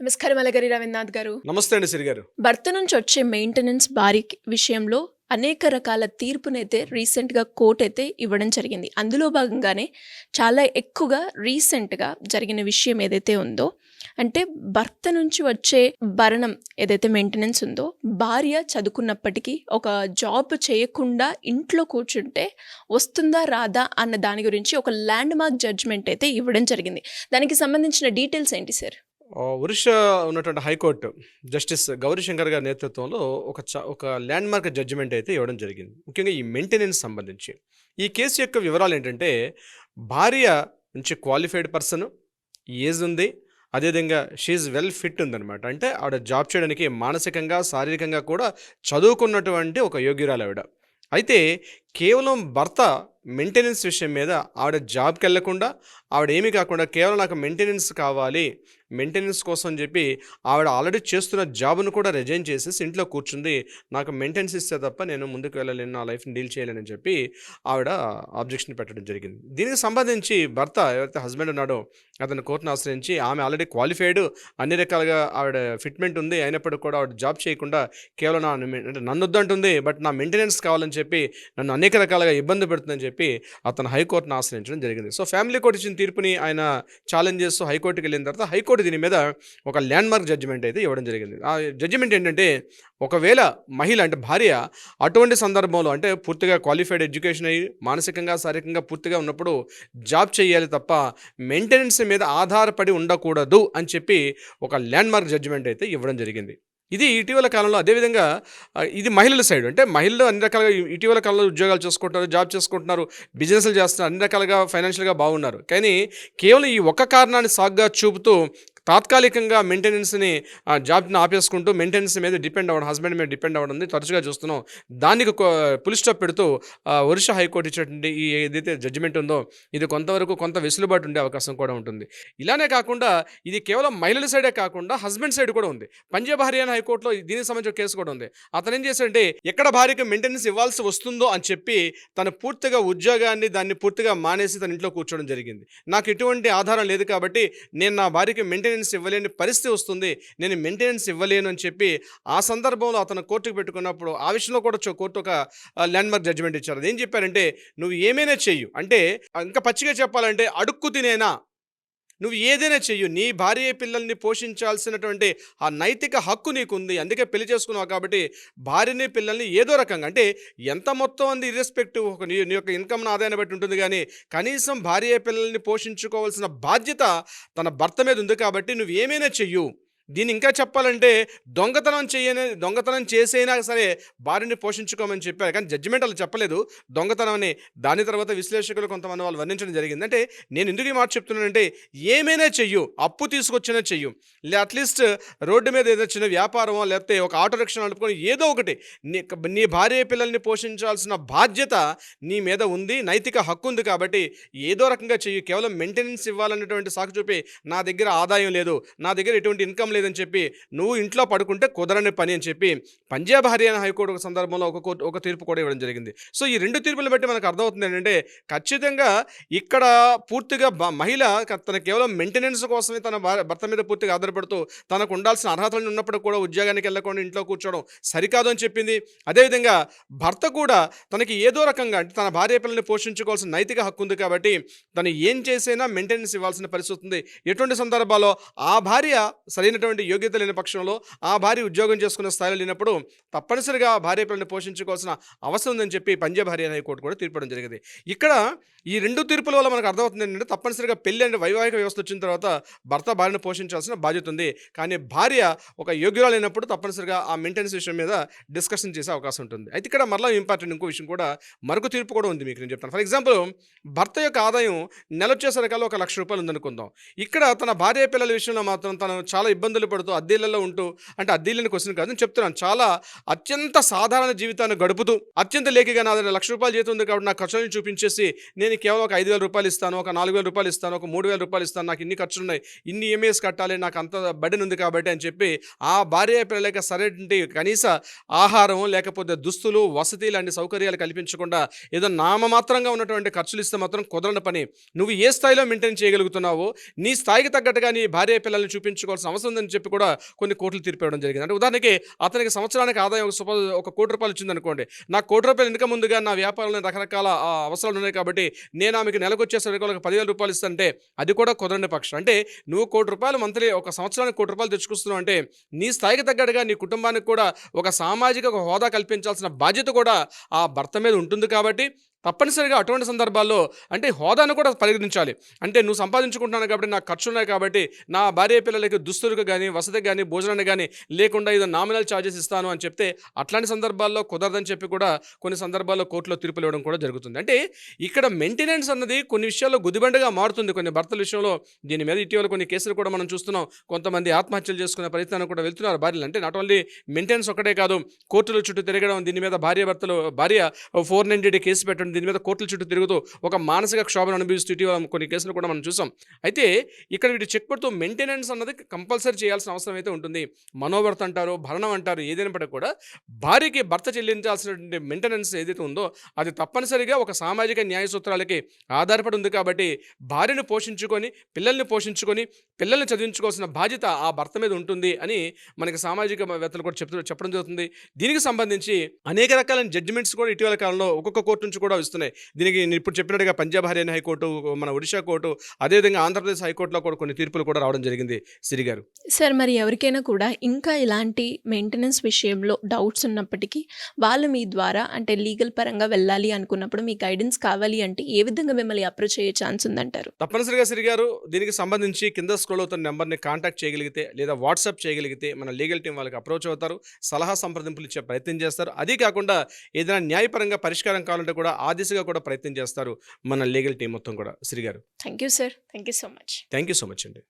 నమస్కారం అలగరి రవీంద్రనాథ్ గారు. నమస్తే అండి సిరి గారు. భర్త నుంచి వచ్చే మెయింటెనెన్స్ భారీ విషయంలో అనేక రకాల తీర్పునైతే రీసెంట్‌గా కోర్ట్ అయితే ఇవ్వడం జరిగింది. అందులో భాగంగానే చాలా ఎక్కువగా రీసెంట్‌గా జరిగిన విషయం ఏదైతే ఉందో, అంటే భర్త నుంచి వచ్చే భరణం ఏదైతే మెయింటెనెన్స్ ఉందో, భార్య చదువుకున్నప్పటికీ ఒక జాబ్ చేయకుండా ఇంట్లో కూర్చుంటే వస్తుందా రాదా అన్న దాని గురించి ఒక ల్యాండ్ మార్క్ జడ్జ్‌మెంట్ అయితే ఇవ్వడం జరిగింది. దానికి సంబంధించిన డీటెయిల్స్ ఏంటి సార్? ఒరిస్సా ఉన్నటువంటి హైకోర్టు జస్టిస్ గౌరీశంకర్ గారి నేతృత్వంలో ఒక ల్యాండ్ మార్క్ జడ్జిమెంట్ అయితే ఇవ్వడం జరిగింది. ముఖ్యంగా ఈ మెయింటెనెన్స్ సంబంధించి. ఈ కేసు యొక్క వివరాలు ఏంటంటే, భార్య మంచి క్వాలిఫైడ్ పర్సన్, ఏజ్ ఉంది, అదేవిధంగా షీఈ్ వెల్ ఫిట్ ఉందన్నమాట. అంటే ఆవిడ జాబ్ చేయడానికి మానసికంగా శారీరకంగా కూడా చదువుకున్నటువంటి ఒక యోగ్యురాలు ఆవిడ. అయితే కేవలం భర్త మెయింటెనెన్స్ విషయం మీద ఆవిడ జాబ్కి వెళ్లకుండా, ఆవిడ ఏమీ కాకుండా కేవలం నాకు మెయింటెనెన్స్ కావాలి, మెయింటెనెన్స్ కోసం అని చెప్పి ఆవిడ ఆల్రెడీ చేస్తున్న జాబ్ను కూడా రిజైన్ చేసేసి ఇంట్లో కూర్చుంది. నాకు మెయింటెనెన్స్ ఇస్తే తప్ప నేను ముందుకు వెళ్ళలేను, నా లైఫ్ని డీల్ చేయలేనని చెప్పి ఆవిడ ఆబ్జెక్షన్ పెట్టడం జరిగింది. దీనికి సంబంధించి భర్త ఎవరైతే హస్బెండ్ ఉన్నాడో అతను కోర్టును ఆశ్రయించి, ఆమె ఆల్రెడీ క్వాలిఫైడ్, అన్ని రకాలుగా ఆవిడ ఫిట్మెంట్ ఉంది, అయినప్పటికీ కూడా ఆవిడ జాబ్ చేయకుండా కేవలం అంటే నన్ను వద్దంటుంది, బట్ నా మెయింటెనెన్స్ కావాలని చెప్పి నన్ను అనేక రకాలుగా ఇబ్బంది పెడుతుందని చెప్పి అతను హైకోర్టును ఆశ్రయించడం జరిగింది. సో ఫ్యామిలీ కోర్టు ఇచ్చిన తీర్పుని ఆయన ఛాలెంజ్ చేస్తూ హైకోర్టుకి వెళ్ళిన తర్వాత హైకోర్టు దీని మీద ఒక ల్యాండ్ మార్క్ జడ్జిమెంట్ అయితే ఇవ్వడం జరిగింది. ఆ జడ్జిమెంట్ ఏంటంటే, ఒకవేళ మహిళ అంటే భార్య అటువంటి సందర్భంలో అంటే పూర్తిగా క్వాలిఫైడ్ ఎడ్యుకేషన్ అయ్యి మానసికంగా శారీరకంగా పూర్తిగా ఉన్నప్పుడు జాబ్ చేయాలి తప్ప మెయింటెనెన్స్ మీద ఆధారపడి ఉండకూడదు అని చెప్పి ఒక ల్యాండ్ మార్క్ జడ్జిమెంట్ అయితే ఇవ్వడం జరిగింది. ఇది ఇటీవల కాలంలో, అదేవిధంగా ఇది మహిళల సైడ్, అంటే మహిళలు అన్ని రకాలుగా ఇటీవల కాలంలో ఉద్యోగాలు చేసుకుంటున్నారు, జాబ్ చేసుకుంటున్నారు, బిజినెస్లు చేస్తున్నారు, అన్ని రకాలుగా ఫైనాన్షియల్గా బాగున్నారు. కానీ కేవలం ఈ ఒక్క కారణాన్ని సాగ్గా చూపుతూ తాత్కాలికంగా మెయింటెనెన్స్ని జాబ్ని ఆపేసుకుంటూ మెయింటెనెన్స్ మీద డిపెండ్ అవ్వడం, హస్బెండ్ మీద డిపెండ్ అవ్వడం తరచుగా చూస్తున్నాం. దానికి పులి స్టాప్ పెడుతూ ఒరిస్సా హైకోర్టు ఇచ్చినటువంటి ఈ ఏదైతే జడ్జిమెంట్ ఉందో ఇది కొంతవరకు కొంత వెసులుబాటు ఉండే అవకాశం కూడా ఉంటుంది. ఇలానే కాకుండా ఇది కేవలం మహిళల సైడే కాకుండా హస్బెండ్ సైడ్ కూడా ఉంది. పంజాబ్ హర్యానా హైకోర్టులో దీనికి సంబంధించిన కేసు కూడా ఉంది. అతను ఏం చేశాడంటే, ఎక్కడ భార్యకు మెయింటెనెన్స్ ఇవ్వాల్సి వస్తుందో అని చెప్పి తను పూర్తిగా ఉద్యోగాన్ని దాన్ని పూర్తిగా మానేసి తన ఇంట్లో కూర్చోవడం జరిగింది. నాకు ఎటువంటి ఆధారం లేదు కాబట్టి నేను నా భార్యకి మెయింటెనెన్స్ ఇవ్వలేని పరిస్థితి వస్తుంది, నేను మెయింటెనెన్స్ ఇవ్వలేను అని చెప్పి ఆ సందర్భంలో అతను కోర్టుకు పెట్టుకున్నప్పుడు ఆ విషయంలో కూడా కోర్టు ఒక ల్యాండ్ మార్క్ జడ్జిమెంట్ ఇచ్చారు. అదేం చెప్పారంటే, నువ్వు ఏమైనా చెయ్యు, అంటే ఇంకా పచ్చిగా చెప్పాలంటే అడుక్కు తినేనా, నువ్వు ఏదైనా చెయ్యు, నీ భార్య పిల్లల్ని పోషించాల్సినటువంటి ఆ నైతిక హక్కు నీకుంది, అందుకే పెళ్లి చేసుకున్నావు కాబట్టి భార్యని పిల్లల్ని ఏదో రకంగా, అంటే ఎంత మొత్తం అంది ఇర్రెస్పెక్టివ్ నీ యొక్క ఇన్కమ్ ఆదాయాన్ని బట్టి ఉంటుంది, కానీ కనీసం భార్య పిల్లల్ని పోషించుకోవాల్సిన బాధ్యత తన భర్త మీద ఉంది కాబట్టి నువ్వు ఏమైనా చెయ్యు. దీన్ని ఇంకా చెప్పాలంటే దొంగతనం చేసైనా సరే భార్యని పోషించుకోమని చెప్పారు. కానీ జడ్జిమెంట్ అలా చెప్పలేదు దొంగతనం అని. దాని తర్వాత విశ్లేషకులు కొంతమంది వాళ్ళు వర్ణించడం జరిగింది. అంటే నేను ఎందుకు ఈ మాట చెప్తున్నానంటే, ఏమైనా చెయ్యు, అప్పు తీసుకొచ్చినా చెయ్యు, అట్లీస్ట్ రోడ్డు మీద ఏదో చిన్న వ్యాపారమో లేకపోతే ఒక ఆటో రిక్షా నడుపుకొని ఏదో ఒకటి, నీ భార్య పిల్లల్ని పోషించాల్సిన బాధ్యత నీ మీద ఉంది, నైతిక హక్కు ఉంది కాబట్టి ఏదో రకంగా చెయ్యు. కేవలం మెయింటెనెన్స్ ఇవ్వాలన్నటువంటి సాకు చూపి నా దగ్గర ఆదాయం లేదు, నా దగ్గర ఎటువంటి ఇన్కమ్ లేదని చెప్పి నువ్వు ఇంట్లో పడుకుంటే కుదరని పని అని చెప్పి పంజాబ్ హర్యానా హైకోర్టు ఒక సందర్భంలో ఒక తీర్పు కూడా ఇవ్వడం జరిగింది. సో ఈ రెండు తీర్పులు బట్టి మనకు అర్థమవుతుంది ఏంటంటే, ఖచ్చితంగా ఇక్కడ పూర్తిగా మహిళ తన కేవలం మెయింటెనెన్స్ కోసమే తన భర్త మీద పూర్తిగా ఆధారపడుతూ తనకు ఉండాల్సిన అర్హతలు ఉన్నప్పుడు కూడా ఉద్యోగానికి వెళ్ళకుండా ఇంట్లో కూర్చోవడం సరికాదు అని చెప్పింది. అదేవిధంగా భర్త కూడా తనకి ఏదో రకంగా, అంటే తన భార్య పిల్లల్ని పోషించుకోవాల్సిన నైతిక హక్కు ఉంది కాబట్టి తను ఏం చేసైనా మెయింటెనెన్స్ ఇవ్వాల్సిన పరిస్థితి ఉంది. ఎటువంటి సందర్భాల్లో ఆ భార్య సరైన యోగ్యత లేని పక్షంలో, ఆ భార్య ఉద్యోగం చేసుకున్న స్థాయిలో లేనప్పుడు తప్పనిసరిగా భార్య పిల్లల్ని పోషించుకోవాల్సిన అవసరం ఉందని చెప్పి పంజాబ్ హర్యానా హైకోర్టు కూడా తీర్పడం జరిగింది. ఇక్కడ ఈ రెండు తీర్పుల వల్ల మనకు అర్థమవుతుంది ఏంటంటే, తప్పనిసరిగా పెళ్లి అంటే వైవాహిక వ్యవస్థ వచ్చిన తర్వాత భర్త భార్యను పోషించాల్సిన బాధ్యత ఉంది. కానీ భార్య ఒక యోగ్యురాలు లేనప్పుడు తప్పనిసరిగా ఆ మెయింటెనెన్స్ విషయం మీద డిస్కషన్ చేసే అవకాశం ఉంటుంది. అయితే ఇక్కడ మరలా ఇంపార్టెంట్ ఇంకో విషయం కూడా, మరొక తీర్పు కూడా ఉంది, మీకు నేను చెప్తాను. ఫర్ ఎగ్జాంపుల్, భర్త యొక్క ఆదాయం నెల వచ్చేసరికల్లా ₹1,00,000 ఉందనుకుందాం. ఇక్కడ తన భార్య పిల్లల విషయంలో మాత్రం తను చాలా ఇబ్బందులు పడుతూ అద్దెలలో ఉంటూ, అంటే అద్దెలని క్వశ్చన్ కాదు చెప్తున్నాను, చాలా అత్యంత సాధారణ జీవితాన్ని గడుపుతూ అత్యంత లేఖగా నా దగ్గర ₹1,00,000 జీతం ఉంది కాబట్టి నా ఖర్చులను చూపించేసి నేను కేవలం ఒక ₹5,000 ఇస్తాను, ఒక ₹4,000 ఇస్తాను, ఒక ₹3,000 ఇస్తాను, నాకు ఇన్ని ఖర్చులు ఉన్నాయి, ఇన్ని ఈఎంఐస్ కట్టాలి, నాకు అంత బడ్డెన్ ఉంది కాబట్టి అని చెప్పి ఆ భార్య పిల్లలకి సరైన కనీస ఆహారం లేకపోతే దుస్తులు, వసతి లాంటి సౌకర్యాలు కల్పించకుండా ఏదో నామమాత్రంగా ఉన్నటువంటి ఖర్చులు ఇస్తే మాత్రం కుదరని పని. నువ్వు ఏ స్థాయిలో మెయింటైన్ చేయగలుగుతున్నావో నీ స్థాయికి తగ్గట్టుగా నీ భార్య పిల్లల్ని చూపించుకోవాల్సిన అవసరం ఉందని అని చెప్పి కూడా కొన్ని కోర్టులు తీర్పు ఇవ్వడం జరిగింది. అంటే ఉదాహరణకి అతనికి సంవత్సరానికి ఆదాయం సపోజ్ ఒక ₹1,00,00,000 వచ్చిందనుకోండి. నాకు ₹1,00,00,000 ఇన్‌కమ్ ముందుగా నా వ్యాపారంలో రకరకాల అవసరాలు ఉన్నాయి కాబట్టి నేను ఆమెకి నెలకొచ్చేసరికి వాళ్ళకి ₹10,000 ఇస్తానంటే అది కూడా కుదరని పక్షం. అంటే నువ్వు ₹1,00,00,000 మంత్లీ ఒక సంవత్సరానికి ₹1,00,00,000 తెచ్చుకొస్తున్నావు అంటే నీ స్థాయికి తగ్గట్టుగా నీ కుటుంబానికి కూడా ఒక సామాజిక ఒక హోదా కల్పించాల్సిన బాధ్యత కూడా ఆ భర్త మీద ఉంటుంది కాబట్టి తప్పనిసరిగా అటువంటి సందర్భాల్లో అంటే హోదాను కూడా పరిగణించాలి. అంటే నువ్వు సంపాదించుకుంటున్నాను కాబట్టి నాకు ఖర్చులున్నాయి కాబట్టి నా భార్య పిల్లలకి దుస్తులకు గానీ, వసతికి గానీ, భోజనానికి గానీ లేకుండా ఏదో నామినల్ చార్జెస్ ఇస్తాను అని చెప్తే అట్లాంటి సందర్భాల్లో కుదరదని చెప్పి కూడా కొన్ని సందర్భాల్లో కోర్టులో తీర్పులు ఇవ్వడం కూడా జరుగుతుంది. అంటే ఇక్కడ మెయింటెనెన్స్ అన్నది కొన్ని విషయాల్లో గుదిబండగా మారుతుంది కొన్ని భర్తల విషయంలో. దీని మీద ఇటీవల కొన్ని కేసులు కూడా మనం చూస్తున్నాం. కొంతమంది ఆత్మహత్యలు చేసుకునే ప్రయత్నానికి కూడా వెళ్తున్నారు భార్యలు. అంటే నాట్ ఓన్లీ మెయింటెనెన్స్ ఒకటే కాదు, కోర్టుల చుట్టూ తిరగడం, దీని మీద భార్య 490 కేసు పెట్టడం, దీని మీద కోర్టుల చుట్టూ తిరుగుతూ ఒక మానసిక క్షోభను అనుభవిస్తూ ఇటీవల కొన్ని కేసులు కూడా మనం చూసాం. అయితే ఇక్కడ వీటి చెక్ పెడుతూ మెయింటెనెన్స్ అన్నది కంపల్సరీ చేయాల్సిన అవసరం అయితే ఉంటుంది. మనోవర్త అంటారు, భరణం అంటారు, ఏదైనప్పటికీ కూడా భార్యకి భర్త చెల్లించాల్సినటువంటి మెయింటెనెన్స్ ఏదైతే ఉందో అది తప్పనిసరిగా ఒక సామాజిక న్యాయ సూత్రాలకి ఆధారపడి ఉంది కాబట్టి భార్యను పోషించుకొని, పిల్లల్ని చదివించుకోవాల్సిన బాధ్యత ఆ భర్త మీద ఉంటుంది అని మనకి సామాజికవేత్తలు కూడా చెప్పడం జరుగుతుంది. దీనికి సంబంధించి అనేక రకాలైన జడ్జిమెంట్స్ కూడా ఇటీవల కాలంలో ఒక్కొక్క కోర్టు నుంచి కూడా వస్తున్నాయి. దీనికి నేను ఇప్పుడు చెప్పినట్టుగా పంజాబ్ హర్యానా హైకోర్టు, మన ఒడిషా కోర్టు, అదేవిధంగా ఆంధ్రప్రదేశ్ హైకోర్టులో కూడా కొన్ని తీర్పులు కూడా రావడం జరిగింది. సిరి గారు సార్, మరి ఎవరికైనా కూడా ఇంకా ఇలాంటి మెయింటెనెన్స్ విషయంలో డౌట్స్ ఉన్నప్పటికీ వాళ్ళు మీ ద్వారా అంటే లీగల్ పరంగా వెళ్ళాలి అనుకున్నప్పుడు మీ గైడెన్స్ కావాలి అంటే ఏ విధంగా మిమ్మల్ని అప్రోచ్ అయ్యే ఛాన్స్ ఉందంటారు? తప్పనిసరిగా సిరి గారు దీనికి సంబంధించి కింద స్క్రోల్ అవుతున్న నెంబర్ని కాంటాక్ట్ చేయగలిగితే లేదా వాట్సాప్ చేయగలిగితే మన లీగల్ టీం వాళ్ళకి అప్రోచ్ అవుతారు, సలహా సంప్రదింపులు ఇచ్చే ప్రయత్నం చేస్తారు. అదీ కాకుండా ఏదైనా న్యాయపరంగా పరిష్కారం కావాలంటే కూడా ఆ దిశగా కూడా ప్రయత్నం చేస్తారు మన లీగల్ టీం మొత్తం కూడా. సిరి గారు thank you sir, thank you so much. Thank you so much అండి.